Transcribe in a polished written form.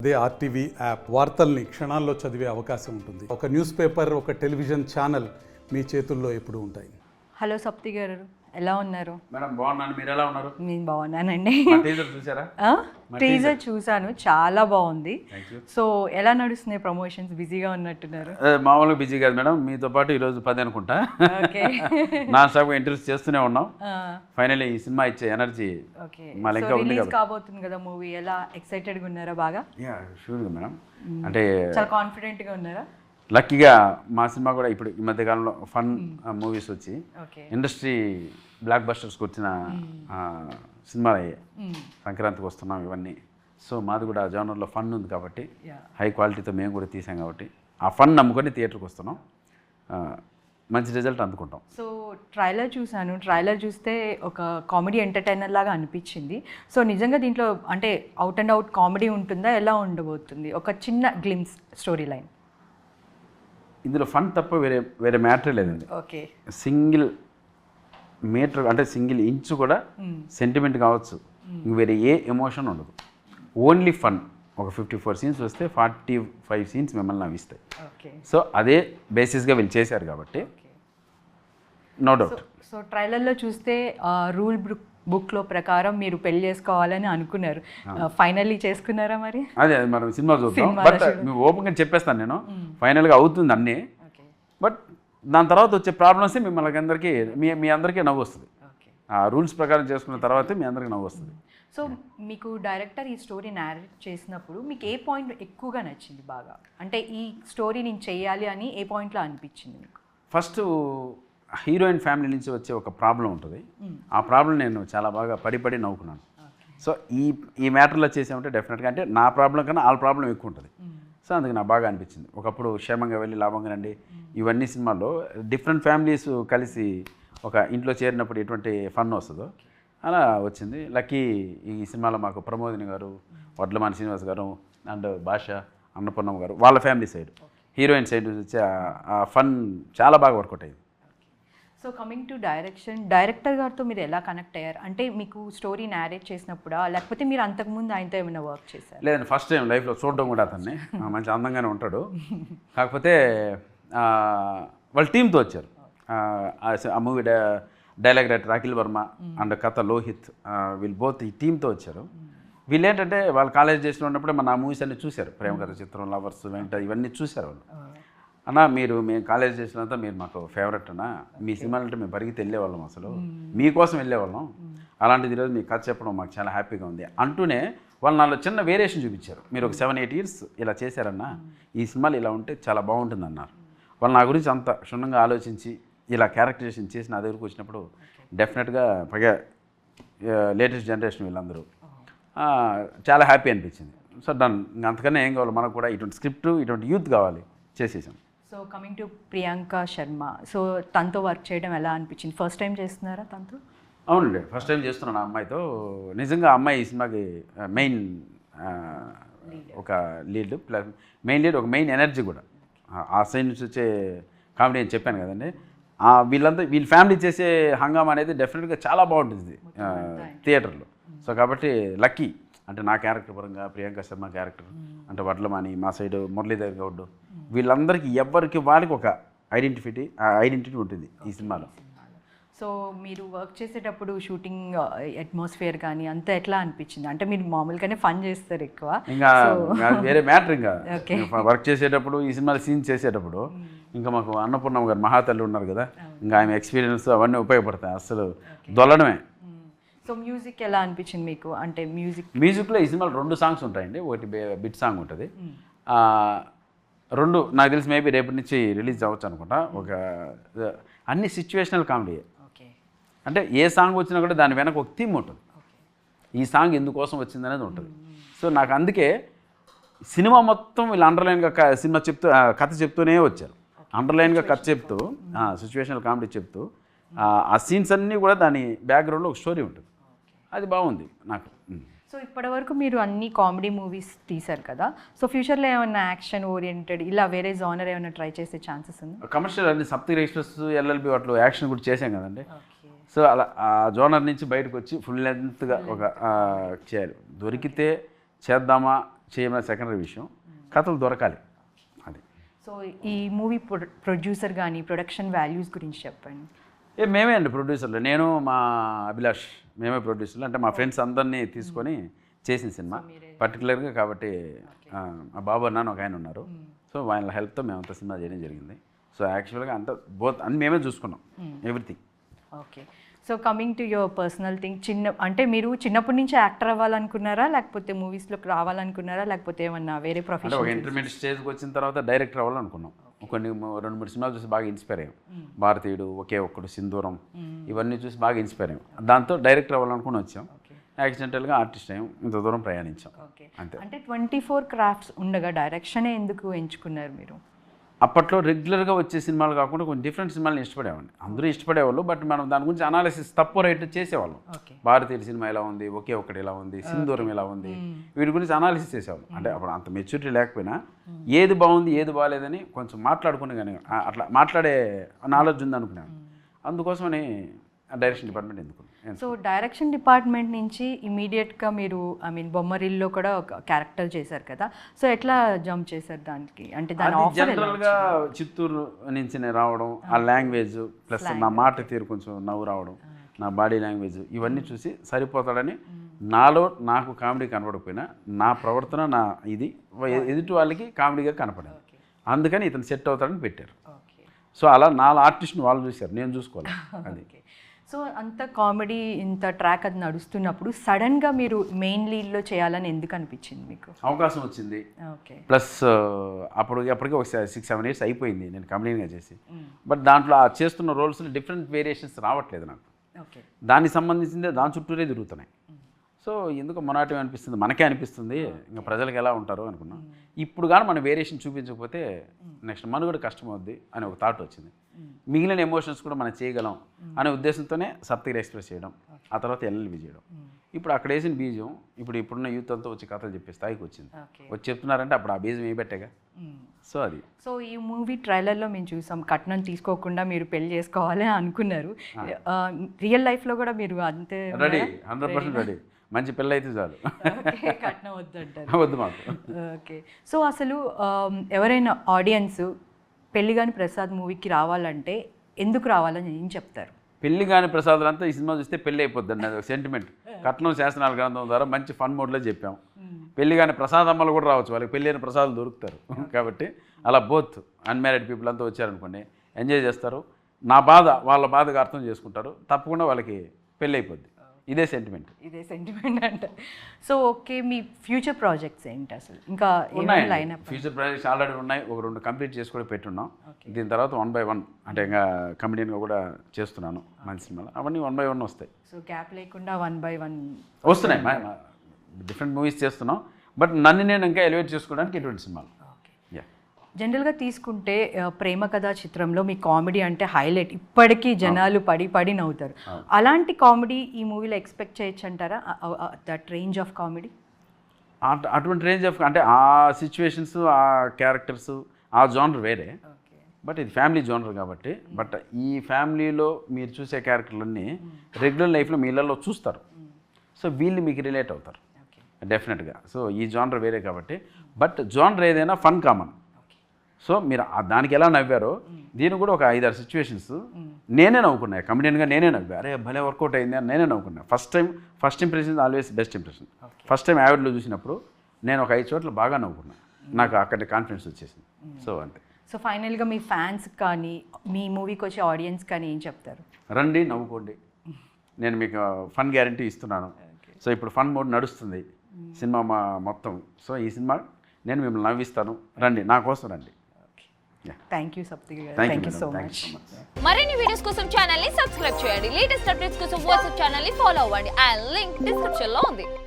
అదే RTV app వార్తల్ని క్షణాల్లో చదివే అవకాశం ఉంటుంది. ఒక న్యూస్ పేపర్, ఒక టెలివిజన్ ఛానల్ మీ చేతుల్లో ఎప్పుడూ ఉంటాయి. హలో సప్తి గారు, ఎలా ఉన్నారు? మేడం బాగున్నాను, మీరు ఎలా ఉన్నారు? నేను బాగున్నానండి. టీజర్ చూసారా? టీజర్ చూసాను, చాలా బాగుంది. Thank you. సో ఎలా నడుస్తున్నాయి ప్రమోషన్స్? బిజీగా ఉన్నట్టున్నారు. మామూలుగా బిజీ కాదు మేడం, మీతో పాటు ఈరోజు 10 అనుకుంటా. ఓకే. నా స్టాఫ్ ఇంటర్వ్యూస్ చేస్తూనే ఉన్నాం. ఫైనల్లీ ఈ సినిమా ఇచ్చే ఎనర్జీ మళ్ళీ ఇంకా ఉంది రిలీజ్ కాబోతుంది కదా మూవీ, ఎలా ఎక్సైటెడ్గా ఉన్నారా? బాగా షూర్గా మేడం. అంటే చాలా కాన్ఫిడెంట్గా ఉన్నారా? లక్కీగా మా సినిమా కూడా ఇప్పుడు ఈ మధ్యకాలంలో ఫన్ మూవీస్ వచ్చి ఇండస్ట్రీ బ్లాక్ బస్టర్స్కి వచ్చిన సినిమాలు అయ్యాయి. సంక్రాంతికి వస్తున్నాం ఇవన్నీ. సో మాది కూడా జానర్లో ఫన్ ఉంది కాబట్టి, హై క్వాలిటీతో మేము కూడా తీసాం కాబట్టి ఆ ఫన్ నమ్ముకొని థియేటర్కి వస్తున్నాం. మంచి రిజల్ట్ అందుకుంటాం. సో ట్రైలర్ చూసాను, ట్రైలర్ చూస్తే ఒక కామెడీ ఎంటర్టైనర్ లాగా అనిపించింది. సో నిజంగా దీంట్లో అంటే అవుట్ అండ్ అవుట్ కామెడీ ఉంటుందా, ఎలా ఉండబోతుంది? ఒక చిన్న గ్లిమ్స్ స్టోరీ లైన్. ఇందులో ఫన్ తప్ప వేరే మ్యాటర్ లేదండి. ఓకే. సింగిల్ మీటర్ అంటే సింగిల్ ఇంచు కూడా సెంటిమెంట్ కావచ్చు, వేరే ఏ ఎమోషన్ ఉండదు. Only fun. ఒక 54 సీన్స్ వస్తే 45 సీన్స్ మిమ్మల్ని నవ్విస్తాయి. సో అదే బేసిస్గా వీళ్ళు చేశారు కాబట్టి నో డౌట్. సో ట్రైలర్లో చూస్తే రూల్ బుక్లో ప్రకారం మీరు పెళ్లి చేసుకోవాలని అనుకున్నారు, ఫైనల్లీ చేసుకున్నారా మరి? అదే మనం సినిమా చూద్దాం. బట్ ఓపెన్గా చెప్పేస్తాను నేను, ఫైనల్గా అవుతుంది అన్నీ. బట్ దాని తర్వాత వచ్చే ప్రాబ్లమ్స్ మిమ్మల్ని అందరికీ మీ అందరికీ నవ్వు వస్తుంది. ఆ రూల్స్ ప్రకారం చేసుకున్న తర్వాతే మీ అందరికీ నవ్వు వస్తుంది. సో మీకు డైరెక్టర్ ఈ స్టోరీ నేరేట్ చేసినప్పుడు మీకు ఏ పాయింట్ ఎక్కువగా నచ్చింది బాగా? అంటే ఈ స్టోరీ నేను చేయాలి అని ఏ పాయింట్లో అనిపించింది మీకు? ఫస్ట్ హీరోయిన్ ఫ్యామిలీ నుంచి వచ్చే ఒక ప్రాబ్లం ఉంటుంది. ఆ ప్రాబ్లం నేను చాలా బాగా పడి నవ్వుకున్నాను. సో ఈ మ్యాటర్లో చేసామంటే డెఫినెట్గా అంటే నా ప్రాబ్లం కన్నా వాళ్ళ ప్రాబ్లం ఎక్కువ ఉంటుంది. సో అందుకు నాకు బాగా అనిపించింది. ఒకప్పుడు క్షేమంగా వెళ్ళి లాభంగా రండి ఇవన్నీ సినిమాల్లో డిఫరెంట్ ఫ్యామిలీస్ కలిసి ఒక ఇంట్లో చేరినప్పుడు ఎటువంటి ఫన్ వస్తుందో అలా వచ్చింది. లక్కీ ఈ సినిమాలో మాకు ప్రమోదిని గారు, వడ్లమాని శ్రీనివాస్ గారు అండ్ భాష అన్నపూర్ణమ్మ గారు వాళ్ళ ఫ్యామిలీ సైడ్, హీరోయిన్ సైడ్ వచ్చి ఆ ఫన్ చాలా బాగా వర్కౌట్ అయింది. So coming to direction, director గారితో మీరు ఎలా కనెక్ట్ అయ్యారు? అంటే మీకు స్టోరీ నేరేట్ చేసినప్పుడా, లేకపోతే మీరు అంతకుముందు ఆయనతో ఏమైనా వర్క్ చేశారు? లేదండి, ఫస్ట్ టైం లైఫ్లో చూడడం కూడా అతన్ని. మంచి అందంగానే ఉంటాడు. కాకపోతే వాళ్ళ టీంతో వచ్చారు. ఆ movie dialogue writer Akhil Varma and కథ లోహిత్, వీళ్ళు బోత్ ఈ టీంతో వచ్చారు. వీళ్ళు ఏంటంటే వాళ్ళు కాలేజ్ చేసిన ఉన్నప్పుడే మన ఆ మూవీస్ అన్ని చూశారు. ప్రేమ కథ చిత్రం, లవర్స్, వెంట ఇవన్నీ చూశారు వాళ్ళు. అన్నా మేము కాలేజ్ చేసినంత మీరు మాకు ఫేవరెట్ అన్నా, మీ సినిమాలు అంటే మేము పరిగెత్తి వెళ్ళేవాళ్ళం, అసలు మీకోసం వెళ్ళేవాళ్ళం. అలాంటిది ఈరోజు మీకు కథ చెప్పడం మాకు చాలా హ్యాపీగా ఉంది అంటూనే వాళ్ళు నాలో చిన్న వేరియేషన్ చూపించారు. మీరు ఒక 7-8 ఇయర్స్ ఇలా చేశారన్నా, ఈ సినిమాలు ఇలా ఉంటే చాలా బాగుంటుంది అన్నారు. వాళ్ళు నా గురించి అంత క్షుణ్ణంగా ఆలోచించి ఇలా క్యారెక్టరైజేషన్ చేసి నా దగ్గరకు వచ్చినప్పుడు డెఫినెట్గా పైగా లేటెస్ట్ జనరేషన్ వీళ్ళందరూ చాలా హ్యాపీ అనిపించింది. సో డన్, అంతకన్నా ఏం కావాలి మనకు కూడా, ఇటువంటి స్క్రిప్ట్ ఇటువంటి యూత్ కావాలి, చేసేసాం. So coming to Priyanka Sharma, so తనతో వర్క్ చేయడం ఎలా అనిపించింది? ఫస్ట్ టైం చేస్తున్నారా తనతో? అవునండి, ఫస్ట్ టైం చేస్తున్నాను ఆ అమ్మాయితో. నిజంగా అమ్మాయి ఈ సినిమాకి మెయిన్ ఒక లీడ్, ప్లస్ మెయిన్ లీడ్, ఒక మెయిన్ ఎనర్జీ కూడా. ఆ సైడ్ నుంచి వచ్చే కామెడీ అని చెప్పాను కదండి. వీళ్ళ ఫ్యామిలీ చేసే హంగామా అనేది డెఫినెట్గా చాలా బాగుంటుంది థియేటర్లో. సో కాబట్టి లక్కీ అంటే నా క్యారెక్టర్ పరంగా ప్రియాంక శర్మ క్యారెక్టర్ అంటే వడ్లమాని, మా సైడ్ మురళీధర్ గౌడ్, వీళ్ళందరికీ ఎవరికి వాళ్ళకి ఒక ఐడెంటిటీ ఉంటుంది ఈ సినిమాలో. సో మీరు వర్క్ చేసేటప్పుడు షూటింగ్ అట్మాస్ఫియర్ కానీ అంతా ఎట్లా అనిపించింది? అంటే మీరు మామూలుగానే ఫన్ చేస్తారు ఎక్కువ, ఇంకా వేరే మ్యాటర్. ఇంకా వర్క్ చేసేటప్పుడు ఈ సినిమాలో సీన్ చేసేటప్పుడు ఇంకా మాకు అన్నపూర్ణమ్మ గారు మహాతల్లి ఉన్నారు కదా, ఇంకా ఆమె ఎక్స్పీరియన్స్ అవన్నీ ఉపయోగపడతాయి, అసలు దొల్లడమే. సో మ్యూజిక్ ఎలా అనిపించింది మీకు? అంటే మ్యూజిక్లో ఈ సినిమాలో 2 సాంగ్స్ ఉంటాయండి. ఒకటి బిట్ సాంగ్ ఉంటుంది, 2 నాకు తెలిసి మేబీ రేపటి నుంచి రిలీజ్ అవ్వచ్చు అనుకుంటా. ఒక అన్ని సిచ్యువేషనల్ కామెడీ. అంటే ఏ సాంగ్ వచ్చినా కూడా దాని వెనక ఒక థీమ్ ఉంటుంది, ఈ సాంగ్ ఎందుకోసం వచ్చింది అనేది ఉంటుంది. సో నాకు అందుకే సినిమా మొత్తం వీళ్ళు అండర్లైన్గా సినిమా కథ చెప్తూనే వచ్చారు. అండర్లైన్గా కథ చెప్తూ సిచ్యువేషనల్ కామెడీ చెప్తూ ఆ సీన్స్ అన్నీ కూడా దాని బ్యాక్గ్రౌండ్లో ఒక స్టోరీ ఉంటుంది. అది బాగుంది నాకు. సో ఇప్పటివరకు మీరు అన్ని కామెడీ మూవీస్ తీశారు కదా, సో ఫ్యూచర్లో ఏమైనా యాక్షన్ ఓరియంటెడ్ ఇలా వేరే జానర్ ఏమైనా ట్రై చేసే ఛాన్సెస్ ఉంది? కమర్షియల్ అన్ని సప్తగిరి ఎక్స్ప్రెస్, ఎల్ఎల్బి వాటిలో యాక్షన్ కూడా చేసాం కదండి. సో అలా ఆ జోనర్ నుంచి బయటకు వచ్చి ఫుల్ లెంత్గా ఒక చేయాలి, దొరికితే చేద్దామా చేయమని సెకండరీ విషయం, కథలు దొరకాలి అది. సో ఈ మూవీ ప్రొడ్యూసర్ కానీ ప్రొడక్షన్ వాల్యూస్ గురించి చెప్పండి. మేమే అండి ప్రొడ్యూసర్లు, నేను మా అభిలాష్ మేమే ప్రొడ్యూసర్లు. అంటే మా ఫ్రెండ్స్ అందరినీ తీసుకొని చేసిన సినిమా పర్టికులర్గా. కాబట్టి మా బాబు అన్న ఒక ఆయన ఉన్నారు, సో వాళ్ళ హెల్ప్తో మేమంతా సినిమా చేయడం జరిగింది. సో యాక్చువల్గా అంతా అన్ని మేమే చూసుకున్నాం everything. Okay. So coming to your personal thing, అంటే మీరు చిన్నప్పటి నుంచి యాక్టర్ అవ్వాలనుకున్నారా, లేకపోతే మూవీస్లోకి రావాలనుకున్నారా, లేకపోతే ఏమన్నా వేరే అంటే ప్రొఫెషన్? ఒక ఇంటర్మీడియట్ స్టేజ్కి వచ్చిన తర్వాత డైరెక్టర్ అవ్వాలనుకున్నాం. కొన్ని 2-3 సినిమాలు చూసి బాగా ఇన్స్పైర్ అయ్యాం. భారతీయుడు, ఒకే ఒక్కడు, సింధూరం, ఇవన్నీ చూసి బాగా ఇన్స్పైర్ అయ్యాం. దాంతో డైరెక్టర్ అవ్వాలనుకుని వచ్చాం. యాక్సిడెంటల్గా ఆర్టిస్ట్ అయ్యాం, ఇంత దూరం ప్రయాణించాం అంతే. అంటే 24 క్రాఫ్ట్స్ ఉండగా డైరెక్షనే ఎందుకు ఎంచుకున్నారు మీరు? అప్పట్లో రెగ్యులర్గా వచ్చే సినిమాలు కాకుండా కొన్ని డిఫరెంట్ సినిమాలను ఇష్టపడేవాడిని. అందరూ ఇష్టపడేవాళ్ళు, బట్ మనం దాని గురించి అనాలిసిస్ తప్పు రైట్ చేసేవాళ్ళం. భారతీయుల సినిమా ఎలా ఉంది, ఒకే ఒకటి ఎలా ఉంది, సింధూరం ఎలా ఉంది, వీటి గురించి అనాలిసిస్ చేసేవాళ్ళం. అంటే అప్పుడు అంత మెచ్యూరిటీ లేకపోయినా ఏది బాగుంది ఏది బాగాలేదని కొంచెం మాట్లాడుకునే కానీ అట్లా మాట్లాడే నాలెడ్జ్ ఉంది అనుకున్నాను. అందుకోసమని డైరెక్షన్ డిపార్ట్మెంట్ ఎందుకు. సో డైరెక్షన్ డిపార్ట్మెంట్ నుంచి ఇమీడియట్గా మీరు బొమ్మరిల్లో కూడా ఒక క్యారెక్టర్ చేశారు కదా, సో ఎట్లా జంప్ చేశారు దానికి? అంటే దాని జనరల్గా చిత్తూరు నుంచి నేను రావడం, ఆ లాంగ్వేజ్ ప్లస్ నా మాట తీరు కొంచెం నవ్వు రావడం, నా బాడీ లాంగ్వేజ్ ఇవన్నీ చూసి సరిపోతాడని, నాలో నాకు కామెడీ కనపడకపోయినా నా ప్రవర్తన నా ఇది ఎదుటి వాళ్ళకి కామెడీగా కనపడింది. అందుకని ఇతను సెట్ అవుతాడని పెట్టారు. సో అలా 4 ఆర్టిస్ట్ని వాళ్ళు చూశారు, నేను చూసుకోవాలి అది. సో అంత కామెడీ ఇంత ట్రాక్ అది నడుస్తున్నప్పుడు సడన్గా మీరు మెయిన్ లీడ్లో చేయాలని ఎందుకు అనిపించింది మీకు? అవకాశం వచ్చింది. ఓకే. ప్లస్ అప్పటికి ఒక 6-7 ఇయర్స్ అయిపోయింది నేను కంపెనీగా చేసి. బట్ దాంట్లో ఆ చేస్తున్న రోల్స్లో డిఫరెంట్ వేరియేషన్స్ రావట్లేదు నాకు. ఓకే. దానికి సంబంధించిందే దాని చుట్టూరే తిరుగుతున్నాయి. సో ఎందుకు మొనాటివ్ అనిపిస్తుంది, మనకే అనిపిస్తుంది, ఇంకా ప్రజలకు ఎలా ఉంటారో అనుకున్నాం. ఇప్పుడు కానీ మనం వేరియేషన్ చూపించకపోతే నెక్స్ట్ మనుగడ కష్టం అవుద్ది అని ఒక థాట్ వచ్చింది. మిగిలిన ఎమోషన్స్ కూడా మనం చేయగలం అనే ఉద్దేశంతోనే సప్తగిరి ఎక్స్ప్రెస్ చేయడం, ఆ తర్వాత ఎల్ఎల్బి చేయడం. ఇప్పుడు అక్కడ వేసిన బీజం ఇప్పుడున్న యూత్ అంతా వచ్చి కథలు చెప్పే స్థాయికి వచ్చింది. వచ్చి చెప్తున్నారంటే అప్పుడు ఆ బీజం వేయబెట్టేగా. సో అది. సో ఈ మూవీ ట్రైలర్లో మేము చూసాం, కట్నం తీసుకోకుండా మీరు పెళ్లి చేసుకోవాలి అనుకున్నారు. రియల్ లైఫ్లో కూడా మీరు అంతే రెడీ, 100% రెడీ. మంచి పిల్ల అయితే చాలు, కట్నం వద్దంటారు. వద్దు మాకు. ఓకే. సో అసలు ఎవరైనా ఆడియన్స్ పెళ్లి కాని ప్రసాద్ మూవీకి రావాలంటే ఎందుకు రావాలని ఏం చెప్తారు? పెళ్లి కాని ప్రసాదులంతా ఈ సినిమా చూస్తే పెళ్ళి అయిపోద్దండి, అది ఒక సెంటిమెంట్. కట్నం శాసనాల గ్రంథం ద్వారా మంచి ఫన్ మోడ్లో చెప్పాం. పెళ్లి కాని ప్రసాదమ్మలు కూడా రావచ్చు, వాళ్ళకి పెళ్ళి అయిన ప్రసాదాలు దొరుకుతారు. కాబట్టి అలా బోత్ అన్మ్యారీడ్ పీపుల్ అంతా వచ్చారనుకోండి, ఎంజాయ్ చేస్తారు, నా బాధ వాళ్ళ బాధగా అర్థం చేసుకుంటారు, తప్పకుండా వాళ్ళకి పెళ్ళి అయిపోద్ది. ఇదే సెంటిమెంట్ అంట. సో ఓకే, మీ ఫ్యూచర్ ప్రాజెక్ట్స్ ఏంటి అసలు? ఇంకా ఉన్నాయి ఫ్యూచర్ ప్రాజెక్ట్స్ ఆల్రెడీ ఉన్నాయి, ఒక 2 కంప్లీట్ చేసి కూడా పెట్టున్నాం. దీని తర్వాత 1 by 1 అంటే ఇంకా కమెడియన్గా కూడా చేస్తున్నాను మంచి సినిమాలు, అవన్నీ 1 by 1 వస్తాయి. సో గ్యాప్ లేకుండా 1 by 1 వస్తున్నాయి. డిఫరెంట్ మూవీస్ చేస్తున్నాం, బట్ నన్ను నేను ఇంకా ఎలివేట్ చేసుకోవడానికి ఇటువంటి సినిమాలు. జనరల్గా తీసుకుంటే ప్రేమ కథా చిత్రంలో మీ కామెడీ అంటే హైలైట్, ఇప్పటికీ జనాలు పడి నవ్వుతారు. అలాంటి కామెడీ ఈ మూవీలో ఎక్స్పెక్ట్ చేయొచ్చు అంటారా? దట్ రేంజ్ ఆఫ్ కామెడీ, అటువంటి రేంజ్ ఆఫ్ అంటే ఆ సిచ్యువేషన్స్, ఆ క్యారెక్టర్స్, ఆ జోనర్ వేరే. బట్ ఇది ఫ్యామిలీ జోనర్ కాబట్టి, బట్ ఈ ఫ్యామిలీలో మీరు చూసే క్యారెక్టర్లన్నీ రెగ్యులర్ లైఫ్లో మీ ఇళ్ళల్లో చూస్తారు. సో వీళ్ళు మీకు రిలేట్ అవుతారు డెఫినెట్గా. సో ఈ జోనర్ వేరే కాబట్టి, బట్ జోనర్ ఏదైనా ఫన్ కామన్. సో మీరు దానికి ఎలా నవ్వారో దీన్ని కూడా ఒక 5-6 సిచ్యువేషన్స్ నేనే నవ్వుకున్నా, కమెడియన్గా నేనే నవ్వా, అరే భలే వర్కౌట్ అయింది అని నేనే నవ్వుకున్నా. First impression always best impression. First time యావెడ్లో చూసినప్పుడు నేను ఒక 5 చోట్ల బాగా నవ్వుకున్నా, నాకు అక్కడ కాన్ఫిడెన్స్ వచ్చేసింది. సో అంతే. సో ఫైనల్గా మీ ఫ్యాన్స్ కానీ మీ మూవీకి వచ్చే ఆడియన్స్ కానీ ఏం చెప్తారు? రండి, నవ్వుకోండి, నేను మీకు ఫన్ గ్యారంటీ ఇస్తున్నాను. సో ఇప్పుడు ఫన్ మోడ్ నడుస్తుంది సినిమా మొత్తం. సో ఈ సినిమా నేను మిమ్మల్ని నవ్విస్తాను, రండి, నా కోసం రండి. థ్యాంక్ యూ సప్తగిరి గారు, థ్యాంక్ యూ సో మచ్. మరిన్ని వీడియోస్ కోసం ఛానల్ ని సబ్స్క్రైబ్ చేయండి, లేటెస్ట్ అప్డేట్స్ కోసం వాట్సాప్ ఛానల్ ని ఫాలో అవ్వండి. ఆ లింక్ డిస్క్రిప్షన్ లో ఉంది.